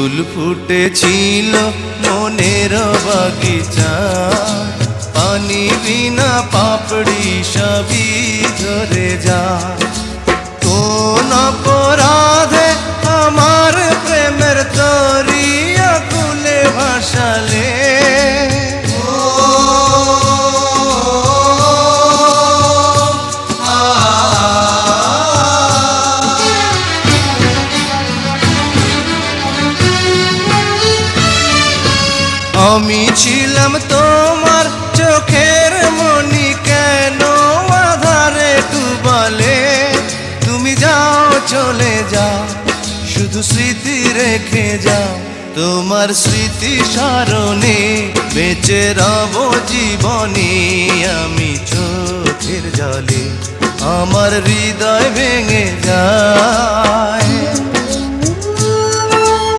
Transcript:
ফুল ফুটেছিল মনের বাগিচা, পানি বিনা পাপড়ি সবই ঝরে যায়। কোন অপরাধে আমার প্রেমের তরিয়া কুলে ভাসালে, আমি ছিলাম তোমার চোখের মনি, কেন আধারে ডুবালে? তুমি যাও চলে যাও, শুধু স্মৃতি রেখে যাও। তোমার স্মৃতি স্মরণে বেঁচে রব জীবনে আমি চোখের জলে, আমার হৃদয় ভেঙে যায়।